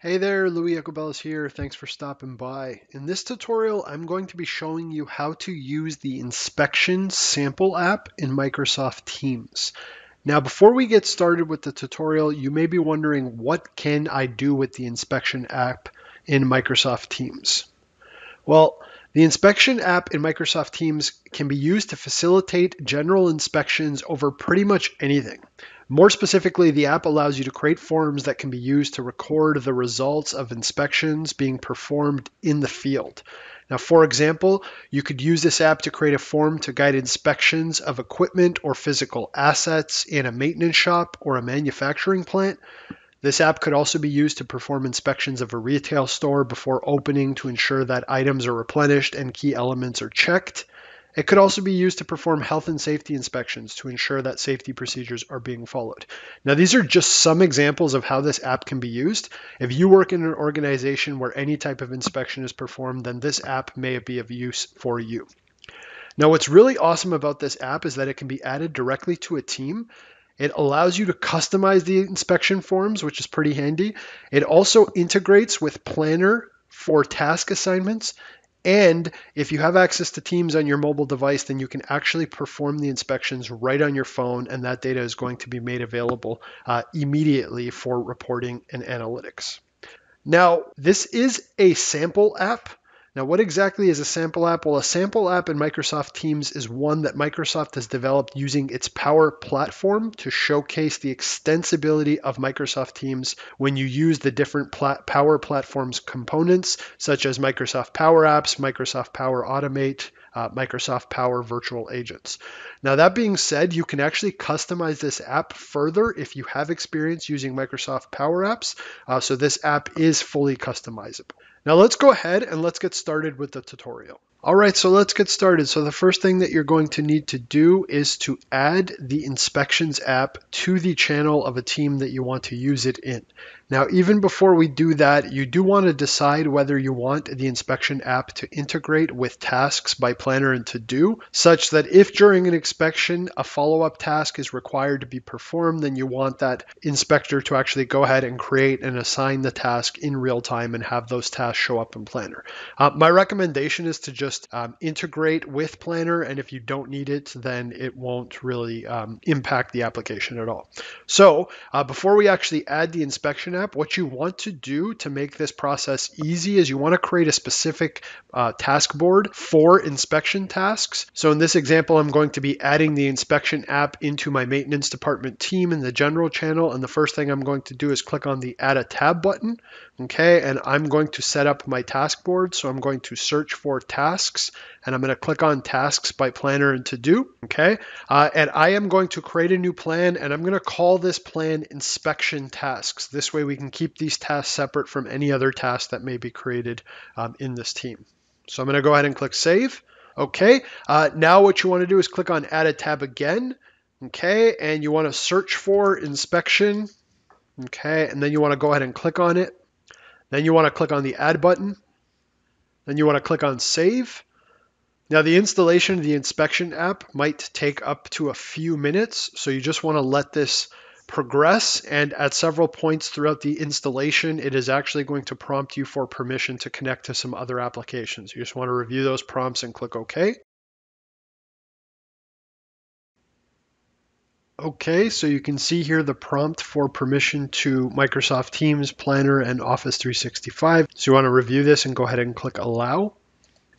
Hey there, Louis Ecobellis here. Thanks for stopping by. In this tutorial, I'm going to be showing you how to use the Inspection Sample app in Microsoft Teams. Now, before we get started with the tutorial, you may be wondering, what can I do with the Inspection app in Microsoft Teams? Well, the inspection app in Microsoft Teams can be used to facilitate general inspections over pretty much anything. More specifically, the app allows you to create forms that can be used to record the results of inspections being performed in the field. Now, for example, you could use this app to create a form to guide inspections of equipment or physical assets in a maintenance shop or a manufacturing plant. This app could also be used to perform inspections of a retail store before opening to ensure that items are replenished and key elements are checked. It could also be used to perform health and safety inspections to ensure that safety procedures are being followed. Now, these are just some examples of how this app can be used. If you work in an organization where any type of inspection is performed, then this app may be of use for you. Now, what's really awesome about this app is that it can be added directly to a team. It allows you to customize the inspection forms, which is pretty handy. It also integrates with Planner for task assignments. And if you have access to Teams on your mobile device, then you can actually perform the inspections right on your phone, and that data is going to be made available immediately for reporting and analytics. Now, this is a sample app. Now, what exactly is a sample app? Well, a sample app in Microsoft Teams is one that Microsoft has developed using its Power Platform to showcase the extensibility of Microsoft Teams when you use the different Power Platform's components, such as Microsoft Power Apps, Microsoft Power Automate, Microsoft Power Virtual Agents. Now, that being said, you can actually customize this app further if you have experience using Microsoft Power Apps. So this app is fully customizable. Now let's go ahead and let's get started with the tutorial. All right, so let's get started. So the first thing that you're going to need to do is to add the inspections app to the channel of a team that you want to use it in. Now, even before we do that, you do want to decide whether you want the inspection app to integrate with tasks by Planner and To Do, such that if during an inspection a follow-up task is required to be performed, then you want that inspector to actually go ahead and create and assign the task in real time and have those tasks show up in Planner. My recommendation is to just integrate with Planner, and if you don't need it, then it won't really impact the application at all. So before we actually add the inspection app, what you want to do to make this process easy is you want to create a specific task board for inspection tasks. So in this example, I'm going to be adding the inspection app into my maintenance department team in the general channel. And the first thing I'm going to do is click on the Add a Tab button. Okay, and I'm going to set up my task board. So I'm going to search for tasks, and I'm going to click on tasks by Planner and To Do. Okay, and I am going to create a new plan, and I'm going to call this plan inspection tasks. This way we can keep these tasks separate from any other tasks that may be created in this team. So I'm going to go ahead and click save. Okay, now what you want to do is click on Add a Tab again. Okay, and you want to search for inspection. Okay, and then you want to go ahead and click on it. Then you want to click on the Add button. Then you want to click on Save. Now, the installation of the inspection app might take up to a few minutes, so you just want to let this progress, and at several points throughout the installation, it is actually going to prompt you for permission to connect to some other applications. You just want to review those prompts and click OK. Okay, so you can see here the prompt for permission to Microsoft Teams, Planner, and Office 365. So you want to review this and go ahead and click Allow.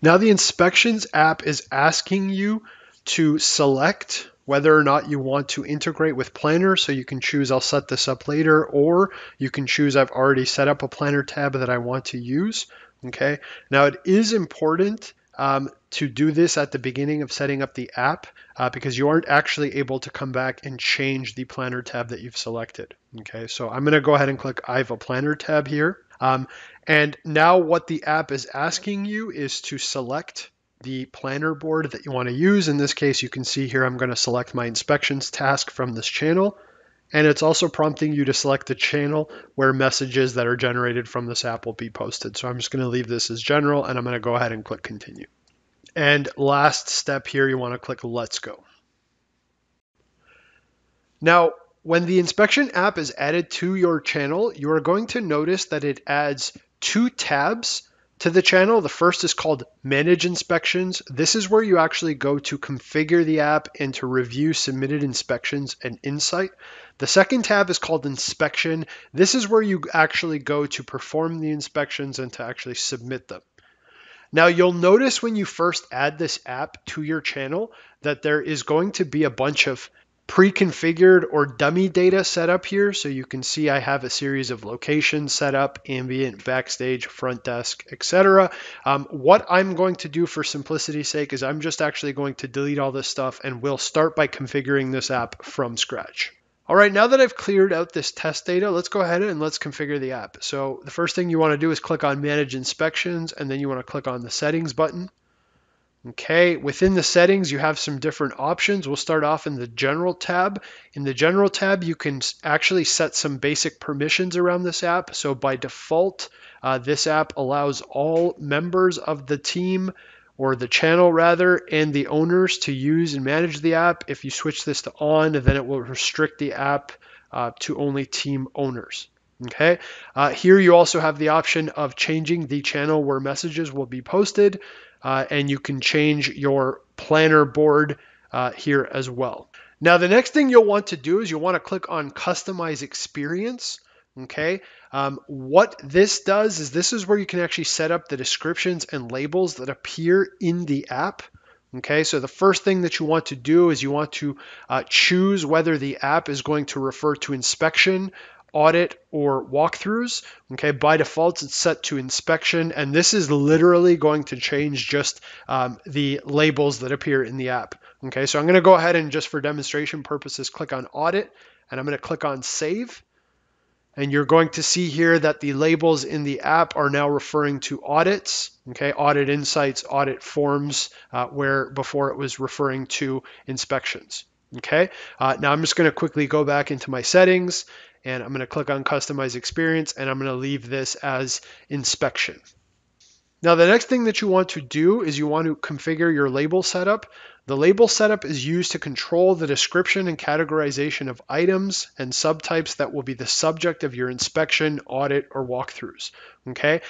Now the Inspections app is asking you to select whether or not you want to integrate with Planner. So you can choose I'll set this up later, or you can choose I've already set up a Planner tab that I want to use. Okay, now it is important to do this at the beginning of setting up the app because you aren't actually able to come back and change the Planner tab that you've selected. Okay, so I'm going to go ahead and click I have a Planner tab here. And now what the app is asking you is to select the planner board that you want to use. In this case, you can see here I'm going to select my inspections task from this channel. And it's also prompting you to select the channel where messages that are generated from this app will be posted. So I'm just going to leave this as general, and I'm going to go ahead and click continue. And last step here, you want to click let's go. Now, When the inspection app is added to your channel, you are going to notice that it adds two tabs to the channel. The first is called Manage Inspections. This is where you actually go to configure the app and to review submitted inspections and insight. The second tab is called Inspection. This is where you actually go to perform the inspections and to actually submit them. Now you'll notice when you first add this app to your channel that there is going to be a bunch of pre-configured or dummy data set up here. So you can see I have a series of locations set up: ambient, backstage, front desk, etc. What I'm going to do for simplicity's sake is I'm just actually going to delete all this stuff, and we'll start by configuring this app from scratch. All right, now that I've cleared out this test data, let's go ahead and let's configure the app. So the first thing you want to do is click on Manage Inspections, and then you want to click on the Settings button. Okay, within the settings, you have some different options. We'll start off in the General tab. In the General tab, you can actually set some basic permissions around this app. So by default, this app allows all members of the team, or the channel rather, and the owners to use and manage the app. If you switch this to on, then it will restrict the app to only team owners. Okay, here you also have the option of changing the channel where messages will be posted, and you can change your planner board here as well. Now, the next thing you'll want to do is you'll want to click on Customize Experience. Okay, what this does is this is where you can actually set up the descriptions and labels that appear in the app. Okay, so the first thing that you want to do is you want to choose whether the app is going to refer to inspection, audit, or walkthroughs. Okay, by default it's set to inspection, and this is literally going to change just the labels that appear in the app. Okay, so I'm going to go ahead and just for demonstration purposes click on audit, and I'm going to click on save. And you're going to see here that the labels in the app are now referring to audits, okay, audit insights, audit forms, where before it was referring to inspections. Okay, now I'm just going to quickly go back into my settings, and I'm going to click on Customize Experience, and I'm going to leave this as inspection. Now, the next thing that you want to do is you want to configure your label setup. The label setup is used to control the description and categorization of items and subtypes that will be the subject of your inspection, audit, or walkthroughs. Okay.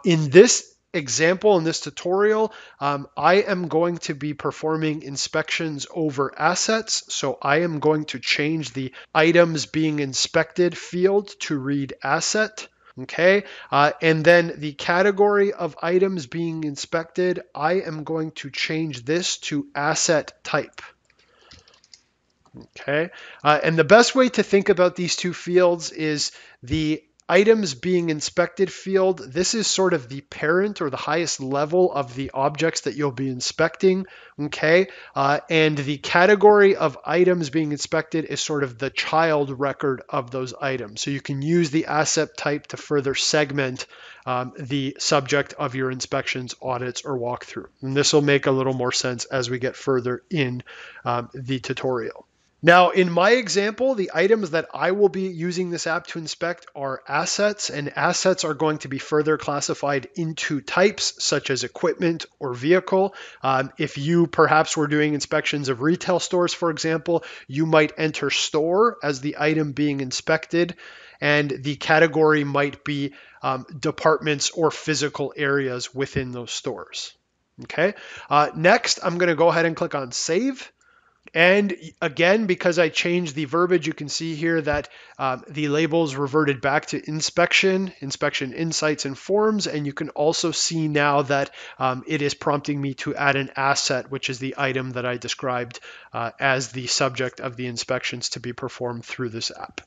In this example, in this tutorial, I am going to be performing inspections over assets. So I am going to change the items being inspected field to read asset. Okay, and then the category of items being inspected, I am going to change this to asset type. Okay, and the best way to think about these two fields is the items being inspected field. This is sort of the parent or the highest level of the objects that you'll be inspecting. Okay, and the category of items being inspected is sort of the child record of those items. So you can use the asset type to further segment the subject of your inspections, audits, or walkthrough. And this will make a little more sense as we get further in the tutorial. Now, in my example, the items that I will be using this app to inspect are assets, and assets are going to be further classified into types such as equipment or vehicle. If you perhaps were doing inspections of retail stores, for example, you might enter store as the item being inspected, and the category might be departments or physical areas within those stores. Okay, next I'm going to go ahead and click on save. And again, because I changed the verbiage, you can see here that the labels reverted back to inspection, inspection insights and forms. And you can also see now that it is prompting me to add an asset, which is the item that I described as the subject of the inspections to be performed through this app.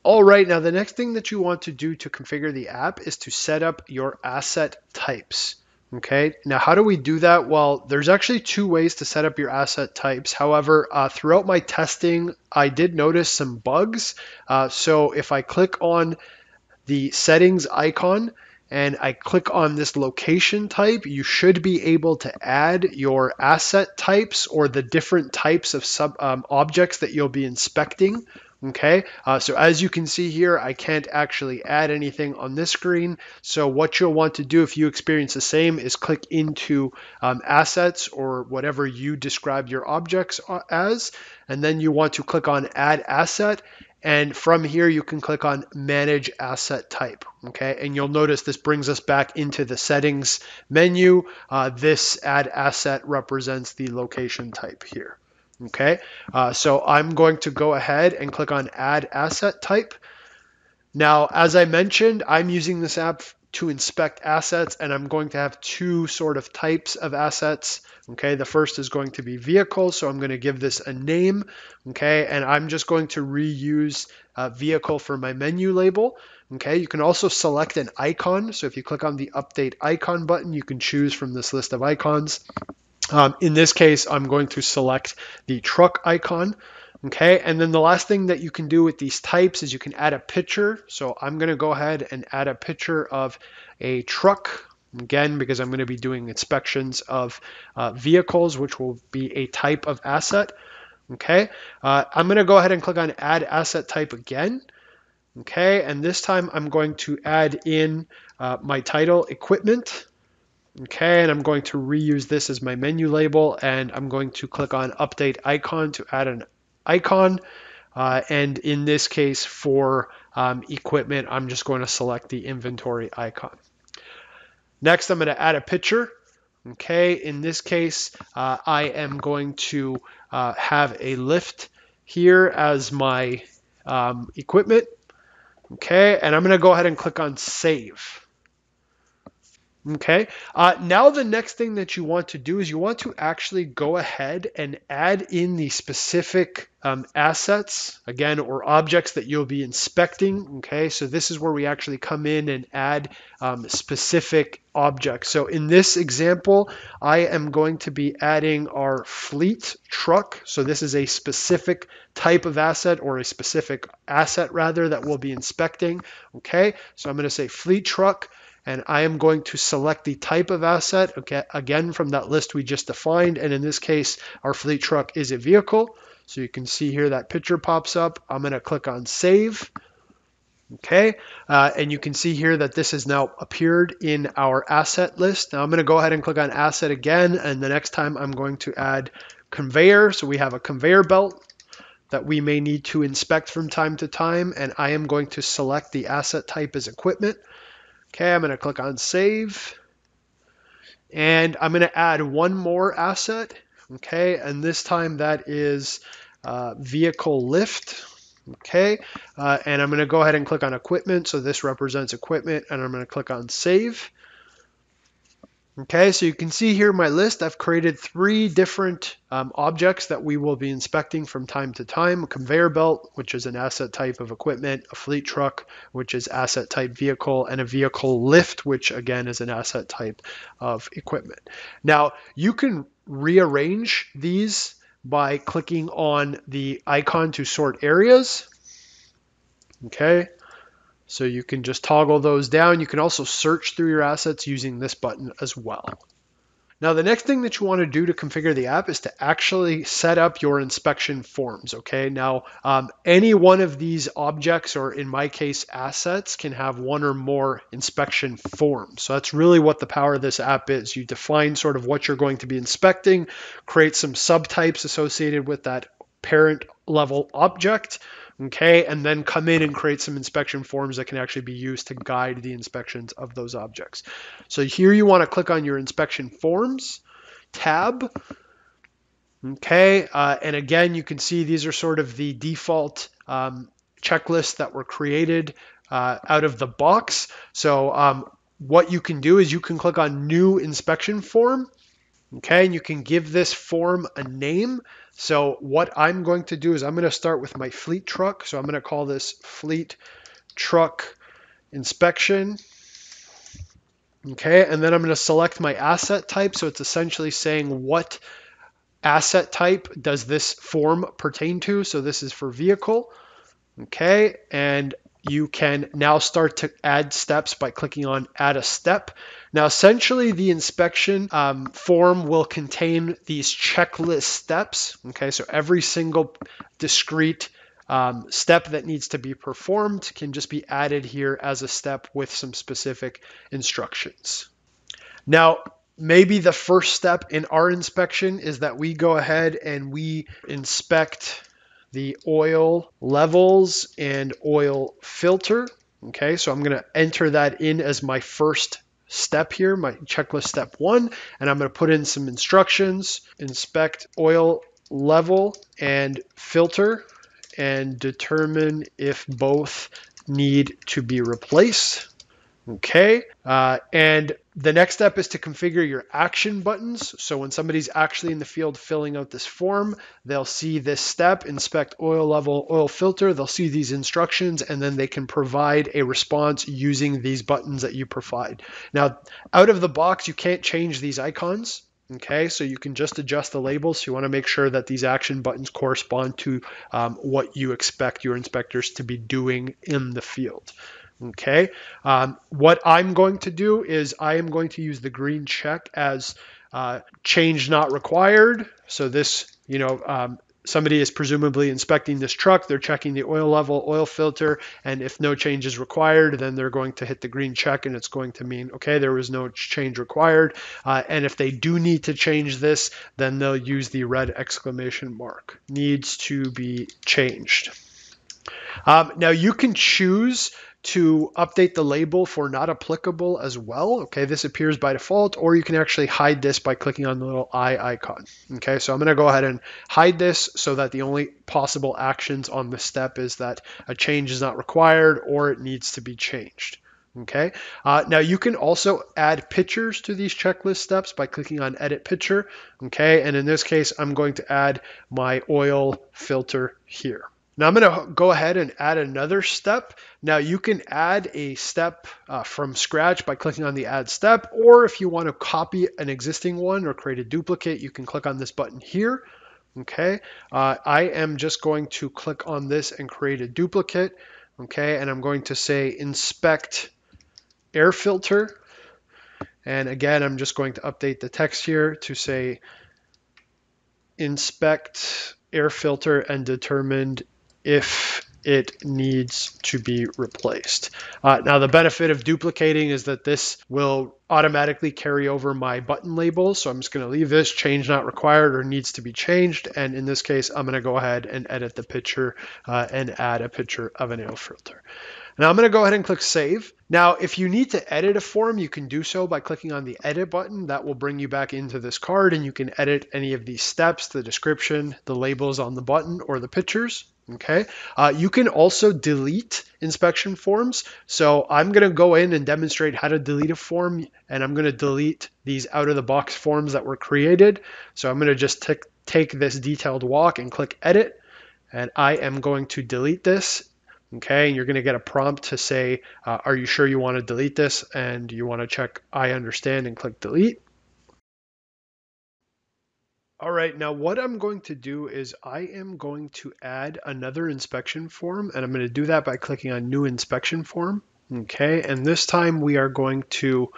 All right, now the next thing that you want to do to configure the app is to set up your asset types. Okay, now how do we do that? Well, there's actually two ways to set up your asset types. However, throughout my testing, I did notice some bugs. So if I click on the settings icon and I click on this location type, you should be able to add your asset types or the different types of objects that you'll be inspecting. Okay, so as you can see here, I can't actually add anything on this screen. So what you'll want to do if you experience the same is click into assets or whatever you describe your objects as, and then you want to click on add asset. And from here, you can click on manage asset type. Okay, and you'll notice this brings us back into the settings menu. This add asset represents the location type here. Okay, so I'm going to go ahead and click on add asset type. Now, as I mentioned, I'm using this app to inspect assets, and I'm going to have two sort of types of assets. Okay, the first is going to be vehicle, so I'm going to give this a name. Okay, and I'm just going to reuse vehicle for my menu label. Okay, you can also select an icon. So if you click on the update icon button, you can choose from this list of icons. In this case, I'm going to select the truck icon. Okay, and then the last thing that you can do with these types is you can add a picture. So I'm going to go ahead and add a picture of a truck, again, because I'm going to be doing inspections of vehicles, which will be a type of asset. Okay, I'm going to go ahead and click on add asset type again. Okay, and this time I'm going to add in my title, equipment. Okay, and I'm going to reuse this as my menu label, and I'm going to click on update icon to add an icon. And in this case, for equipment, I'm just going to select the inventory icon. Next, I'm going to add a picture. Okay, in this case, I am going to have a lift here as my equipment. Okay, and I'm going to go ahead and click on save. Okay, now the next thing that you want to do is you want to actually go ahead and add in the specific assets, again, or objects that you'll be inspecting. Okay, so this is where we actually come in and add specific objects. So in this example, I am going to be adding our fleet truck. So this is a specific type of asset, or a specific asset rather, that we'll be inspecting. Okay, so I'm going to say fleet truck. And I am going to select the type of asset, okay, again, from that list we just defined. And in this case, our fleet truck is a vehicle. So you can see here that picture pops up. I'm going to click on save. Okay, and you can see here that this has now appeared in our asset list. Now I'm going to go ahead and click on asset again. And the next time I'm going to add conveyor. So we have a conveyor belt that we may need to inspect from time to time. And I am going to select the asset type as equipment. Okay, I'm going to click on save, and I'm going to add one more asset. Okay, and this time that is vehicle lift. Okay, and I'm going to go ahead and click on equipment. So this represents equipment, and I'm going to click on save. Okay, so you can see here my list. I've created 3 different objects that we will be inspecting from time to time. A conveyor belt, which is an asset type of equipment, a fleet truck, which is asset type vehicle, and a vehicle lift, which again is an asset type of equipment. Now, you can rearrange these by clicking on the icon to sort areas. Okay. So you can just toggle those down. You can also search through your assets using this button as well. Now, the next thing that you want to do to configure the app is to actually set up your inspection forms. Okay, now any one of these objects, or in my case, assets, can have one or more inspection forms. So that's really what the power of this app is. You define sort of what you're going to be inspecting, create some subtypes associated with that parent level object. Okay, and then come in and create some inspection forms that can actually be used to guide the inspections of those objects. So here you want to click on your inspection forms tab. Okay, and again, you can see these are sort of the default checklists that were created out of the box. So what you can do is you can click on new inspection form. Okay, and you can give this form a name. So what I'm going to do is I'm going to start with my fleet truck. So I'm going to call this fleet truck inspection. Okay, and then I'm going to select my asset type. So it's essentially saying what asset type does this form pertain to. So this is for vehicle. Okay, and you can now start to add steps by clicking on add a step. Now, essentially the inspection form will contain these checklist steps. Okay, so every single discrete step that needs to be performed can just be added here as a step with some specific instructions. Now, maybe the first step in our inspection is that we go ahead and we inspect the oil levels and oil filter. Okay, so I'm going to enter that in as my first step here, my checklist step 1, and I'm going to put in some instructions, inspect oil level and filter, and determine if both need to be replaced. Okay, and the next step is to configure your action buttons. So when somebody's actually in the field filling out this form, they'll see this step, inspect oil level, oil filter. They'll see these instructions, and then they can provide a response using these buttons that you provide. Now, out of the box, you can't change these icons. Okay, so you can just adjust the labels. So you want to make sure that these action buttons correspond to what you expect your inspectors to be doing in the field. Okay, what I'm going to do is I am going to use the green check as change not required. So this, somebody is presumably inspecting this truck. They're checking the oil level, oil filter, and if no change is required, then they're going to hit the green check, and it's going to mean, okay, there was no change required. And if they do need to change this, then they'll use the red exclamation mark. Needs to be changed. Now you can choose to update the label for not applicable as well. Okay, this appears by default, or you can actually hide this by clicking on the little eye icon. Okay, so I'm going to go ahead and hide this so that the only possible actions on this step is that a change is not required or it needs to be changed. Okay, now you can also add pictures to these checklist steps by clicking on edit picture. Okay, and in this case, I'm going to add my oil filter here. Now I'm going to go ahead and add another step. Now you can add a step from scratch by clicking on the add step, or if you want to copy an existing one or create a duplicate, you can click on this button here. Okay, I am just going to click on this and create a duplicate. Okay, and I'm going to say inspect air filter. And again, I'm just going to update the text here to say inspect air filter and determined if it needs to be replaced. Now the benefit of duplicating is that this will automatically carry over my button labels. So I'm just going to leave this change not required or needs to be changed. And in this case, I'm going to go ahead and edit the picture and add a picture of an air filter. Now I'm going to go ahead and click save. Now, if you need to edit a form, you can do so by clicking on the edit button. That will bring you back into this card and you can edit any of these steps, the description, the labels on the button, or the pictures. Okay. You can also delete inspection forms. So I'm going to go in and demonstrate how to delete a form, and I'm going to delete these out of the box forms that were created. So I'm going to just take this detailed walk and click edit, and I am going to delete this. Okay, and you're going to get a prompt to say, are you sure you want to delete this? And you want to check I understand and click delete. All right, now what I'm going to do is I am going to add another inspection form, and I'm going to do that by clicking on new inspection form. Okay, and this time we are going to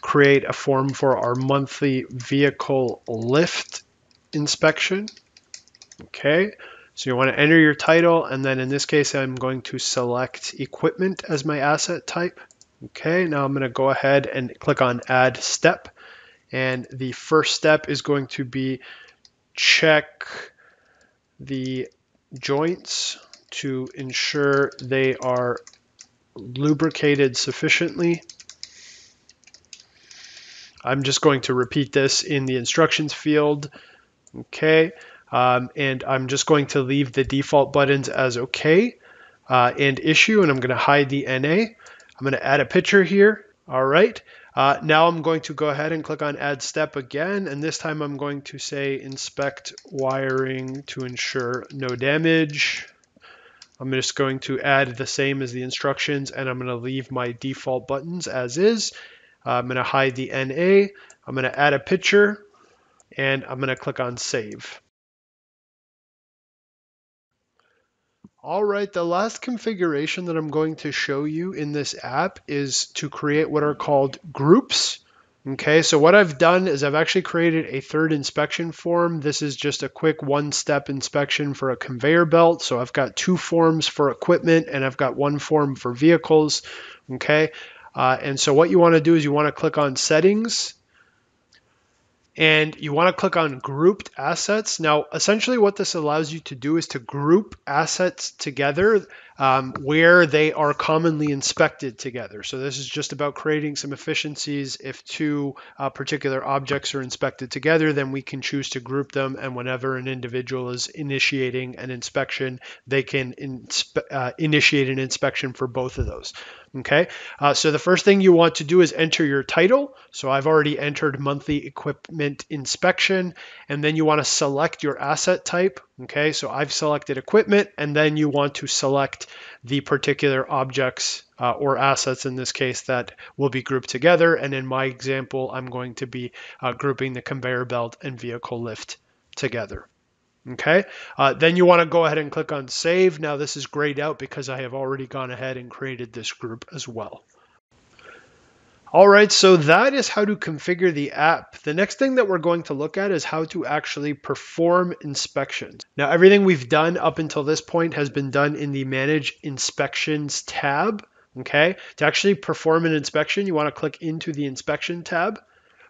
create a form for our monthly vehicle lift inspection. Okay. So you want to enter your title, and then in this case, I'm going to select equipment as my asset type. Okay, now I'm going to go ahead and click on add step. And the first step is going to be check the joints to ensure they are lubricated sufficiently. I'm just going to repeat this in the instructions field. Okay. And I'm just going to leave the default buttons as OK and issue, and I'm going to hide the NA. I'm going to add a picture here. All right. Now I'm going to go ahead and click on add step again, and this time I'm going to say inspect wiring to ensure no damage. I'm just going to add the same as the instructions, and I'm going to leave my default buttons as is. I'm going to hide the NA. I'm going to add a picture, and I'm going to click on save. All right, the last configuration that I'm going to show you in this app is to create what are called groups. Okay, so what I've done is I've actually created a third inspection form. This is just a quick one-step inspection for a conveyor belt. So I've got two forms for equipment and I've got one form for vehicles. Okay, and so what you want to do is you want to click on settings and you want to click on grouped assets. Now, essentially what this allows you to do is to group assets together where they are commonly inspected together. So this is just about creating some efficiencies. If two particular objects are inspected together, then we can choose to group them. And whenever an individual is initiating an inspection, they can initiate an inspection for both of those. Okay, so the first thing you want to do is enter your title. So I've already entered monthly equipment inspection, and then you want to select your asset type. Okay, so I've selected equipment, and then you want to select the particular objects or assets in this case that will be grouped together. And in my example, I'm going to be grouping the conveyor belt and vehicle lift together. Okay, then you want to go ahead and click on save. Now this is grayed out because I have already gone ahead and created this group as well. All right, so that is how to configure the app. The next thing that we're going to look at is how to actually perform inspections. Now, everything we've done up until this point has been done in the Manage Inspections tab. Okay, to actually perform an inspection, you want to click into the Inspection tab.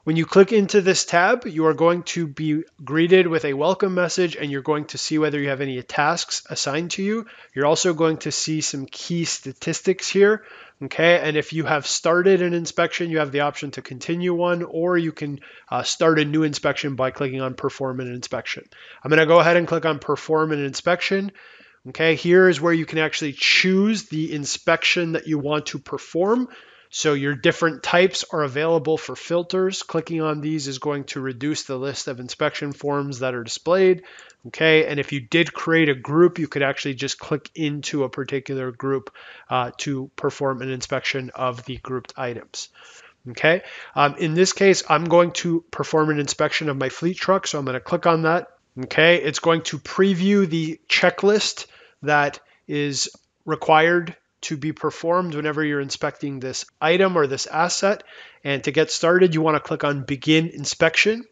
When you click into this tab, you are going to be greeted with a welcome message and you're going to see whether you have any tasks assigned to you. You're also going to see some key statistics here. Okay, and if you have started an inspection, you have the option to continue one, or you can start a new inspection by clicking on perform an inspection. I'm going to go ahead and click on perform an inspection. Okay, here is where you can actually choose the inspection that you want to perform. So your different types are available for filters. Clicking on these is going to reduce the list of inspection forms that are displayed. Okay, and if you did create a group, you could actually just click into a particular group to perform an inspection of the grouped items. Okay, in this case, I'm going to perform an inspection of my fleet truck, so I'm going to click on that. Okay, it's going to preview the checklist that is required to be performed whenever you're inspecting this item or this asset. And to get started, you want to click on Begin Inspection.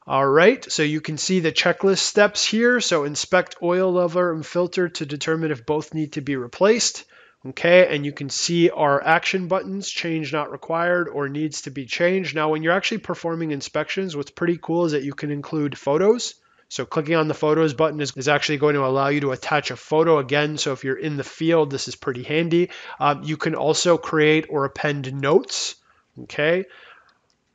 All right, so you can see the checklist steps here. So inspect oil level and filter to determine if both need to be replaced. Okay, and you can see our action buttons, change not required or needs to be changed. Now, when you're actually performing inspections, what's pretty cool is that you can include photos. So clicking on the photos button is actually going to allow you to attach a photo again. So if you're in the field, this is pretty handy. You can also create or append notes. Okay,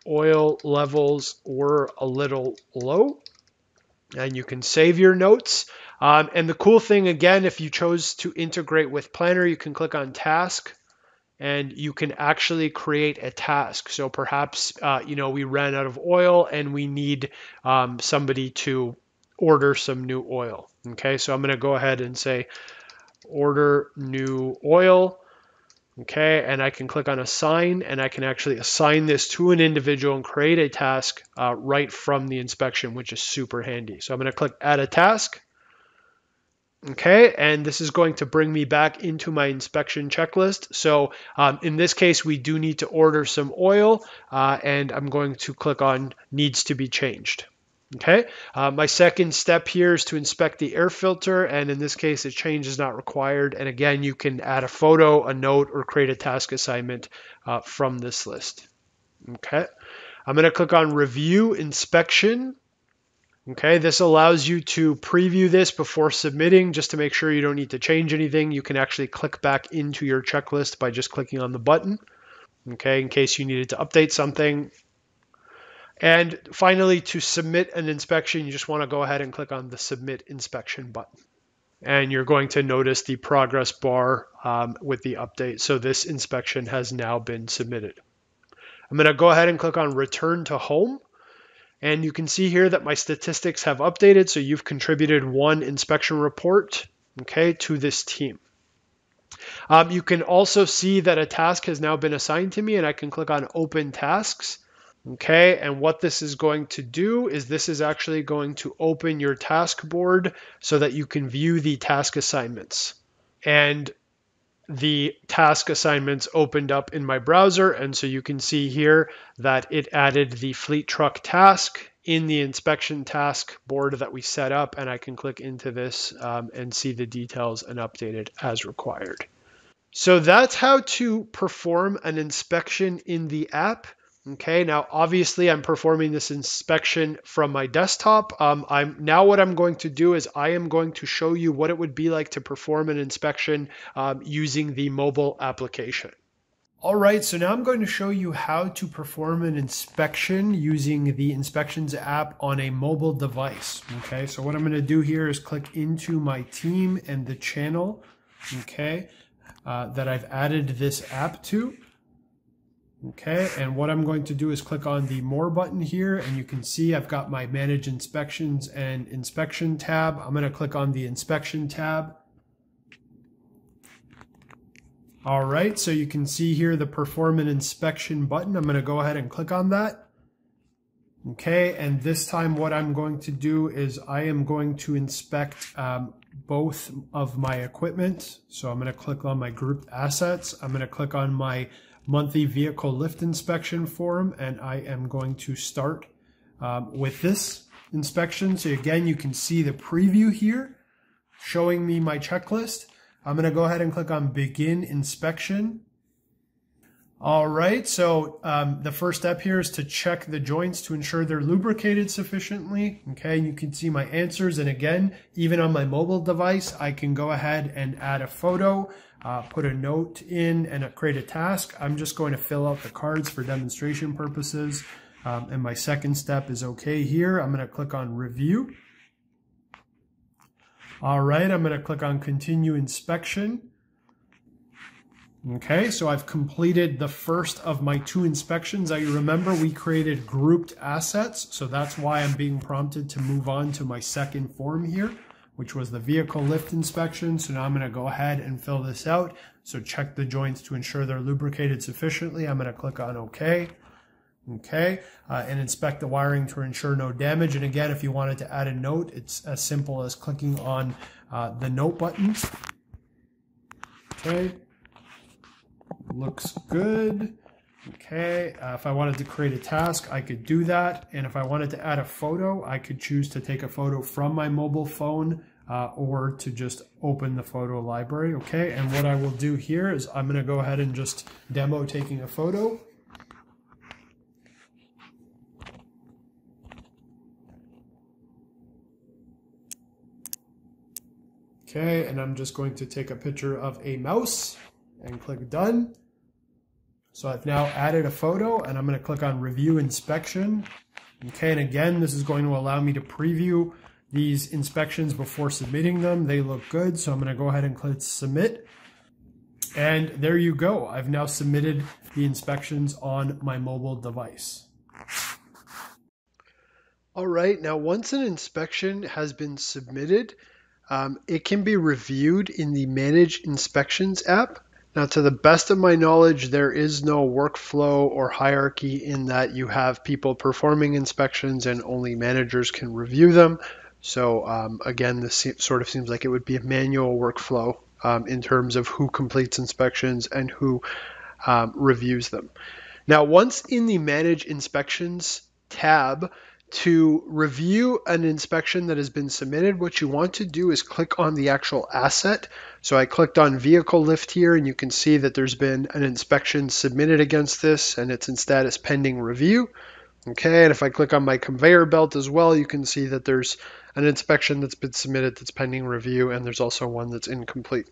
oil levels were a little low, and you can save your notes. And the cool thing, again, if you chose to integrate with Planner, you can click on task and you can actually create a task. So perhaps, we ran out of oil and we need somebody to order some new oil. Okay, so I'm going to go ahead and say order new oil. Okay, and I can click on assign and I can actually assign this to an individual and create a task right from the inspection, which is super handy. So I'm going to click add a task. Okay, and this is going to bring me back into my inspection checklist. So in this case, we do need to order some oil and I'm going to click on needs to be changed. Okay, my second step here is to inspect the air filter, and in this case, a change is not required. And again, you can add a photo, a note, or create a task assignment from this list. Okay, I'm going to click on Review Inspection. Okay, this allows you to preview this before submitting just to make sure you don't need to change anything. You can actually click back into your checklist by just clicking on the button. Okay, in case you needed to update something. And finally, to submit an inspection, you just want to go ahead and click on the Submit Inspection button. And you're going to notice the progress bar with the update. So this inspection has now been submitted. I'm going to go ahead and click on Return to Home. And you can see here that my statistics have updated. So you've contributed one inspection report, okay, to this team. You can also see that a task has now been assigned to me, and I can click on Open Tasks. Okay, and what this is going to do is this is actually going to open your task board so that you can view the task assignments. And the task assignments opened up in my browser. And so you can see here that it added the fleet truck task in the inspection task board that we set up. And I can click into this and see the details and update it as required. So that's how to perform an inspection in the app. Okay, now obviously I'm performing this inspection from my desktop. Now what I'm going to do is I am going to show you what it would be like to perform an inspection using the mobile application. All right, so now I'm going to show you how to perform an inspection using the inspections app on a mobile device. Okay, so what I'm going to do here is click into my team and the channel, okay, that I've added this app to. Okay, and what I'm going to do is click on the More button here, and you can see I've got my Manage Inspections and Inspection tab. I'm going to click on the Inspection tab. All right, so you can see here the Perform an Inspection button. I'm going to go ahead and click on that. Okay, and this time what I'm going to do is I am going to inspect both of my equipment. So I'm going to click on my grouped assets. I'm going to click on my monthly vehicle lift inspection form, and I am going to start with this inspection. So again, you can see the preview here showing me my checklist. I'm going to go ahead and click on Begin Inspection. All right, so the first step here is to check the joints to ensure they're lubricated sufficiently. Okay, and you can see my answers. And again, even on my mobile device, I can go ahead and add a photo, put a note in, and create a task. I'm just going to fill out the cards for demonstration purposes. And my second step is okay here. I'm going to click on Review. All right, I'm going to click on Continue Inspection. Okay, so I've completed the first of my 2 inspections. Now you remember we created grouped assets, so that's why I'm being prompted to move on to my second form here, which was the vehicle lift inspection. So now I'm going to go ahead and fill this out. So check the joints to ensure they're lubricated sufficiently. I'm going to click on OK. Okay, and inspect the wiring to ensure no damage. And again, if you wanted to add a note, it's as simple as clicking on the note button. Okay. Looks good. Okay, if I wanted to create a task, I could do that. And if I wanted to add a photo, I could choose to take a photo from my mobile phone or to just open the photo library. Okay, and what I will do here is I'm going to go ahead and just demo taking a photo. Okay, and I'm just going to take a picture of a mouse and click Done. So I've now added a photo, and I'm going to click on Review Inspection. Okay, and again, this is going to allow me to preview these inspections before submitting them. They look good, so I'm going to go ahead and click Submit. And there you go. I've now submitted the inspections on my mobile device. All right, now once an inspection has been submitted, it can be reviewed in the Manage Inspections app. Now, to the best of my knowledge, there is no workflow or hierarchy in that you have people performing inspections and only managers can review them. So again, this sort of seems like it would be a manual workflow in terms of who completes inspections and who reviews them. Now, once in the Manage Inspections tab, to review an inspection that has been submitted, what you want to do is click on the actual asset. So I clicked on vehicle lift here, and you can see that there's been an inspection submitted against this, and it's in status pending review. Okay, and if I click on my conveyor belt as well, you can see that there's an inspection that's been submitted that's pending review, and there's also one that's incomplete.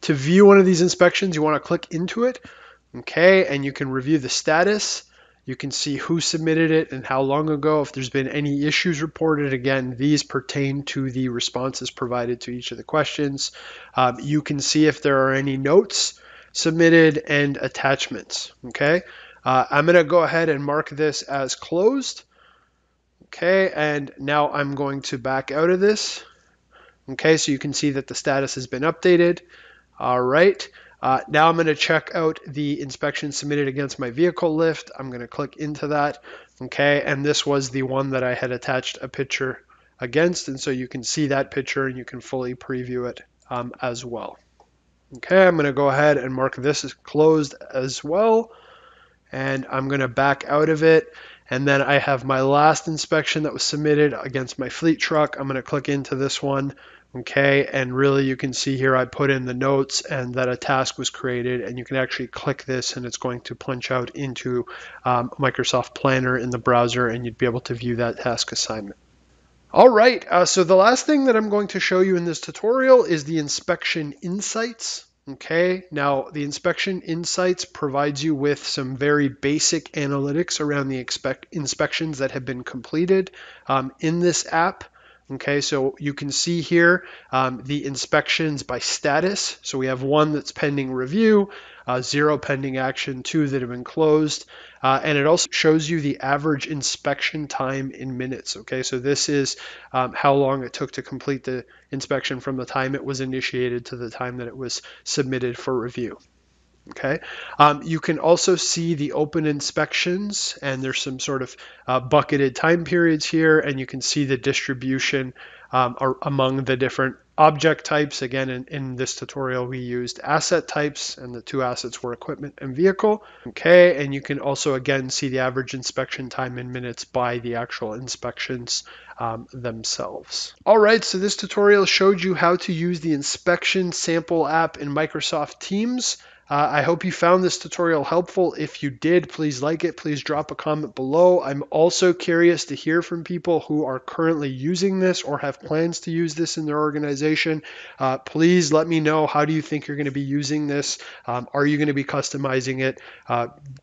To view one of these inspections, you want to click into it, okay, and you can review the status. You can see who submitted it and how long ago, if there's been any issues reported. Again, these pertain to the responses provided to each of the questions. You can see if there are any notes submitted and attachments, okay? I'm gonna go ahead and mark this as closed, okay? And now I'm going to back out of this, okay? So you can see that the status has been updated. All right. Now I'm going to check out the inspection submitted against my vehicle lift. I'm going to click into that. Okay, and this was the one that I had attached a picture against, and so you can see that picture and you can fully preview it as well. Okay, I'm going to go ahead and mark this as closed as well. And I'm going to back out of it. And then I have my last inspection that was submitted against my fleet truck. I'm going to click into this one. Okay, and really you can see here I put in the notes and that a task was created, and you can actually click this and it's going to punch out into Microsoft Planner in the browser, and you'd be able to view that task assignment. All right, so the last thing that I'm going to show you in this tutorial is the inspection insights. Okay, now the inspection insights provides you with some very basic analytics around the inspections that have been completed in this app. Okay, so you can see here the inspections by status. So we have one that's pending review, 0 pending action, 2 that have been closed. And it also shows you the average inspection time in minutes. Okay, so this is how long it took to complete the inspection from the time it was initiated to the time that it was submitted for review. Okay, you can also see the open inspections, and there's some sort of bucketed time periods here, and you can see the distribution among the different object types. Again, in this tutorial, we used asset types, and the 2 assets were equipment and vehicle. Okay, and you can also again see the average inspection time in minutes by the actual inspections themselves. All right, so this tutorial showed you how to use the inspection sample app in Microsoft Teams. I hope you found this tutorial helpful. If you did, please like it. Please drop a comment below. I'm also curious to hear from people who are currently using this or have plans to use this in their organization. Please let me know, how do you think you're going to be using this? Are you going to be customizing it?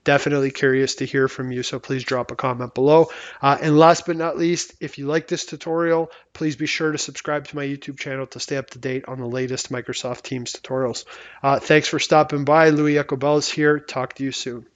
Definitely curious to hear from you, so please drop a comment below. And last but not least, if you like this tutorial, please be sure to subscribe to my YouTube channel to stay up to date on the latest Microsoft Teams tutorials. Thanks for stopping by. Louis Ecobellis here. Talk to you soon.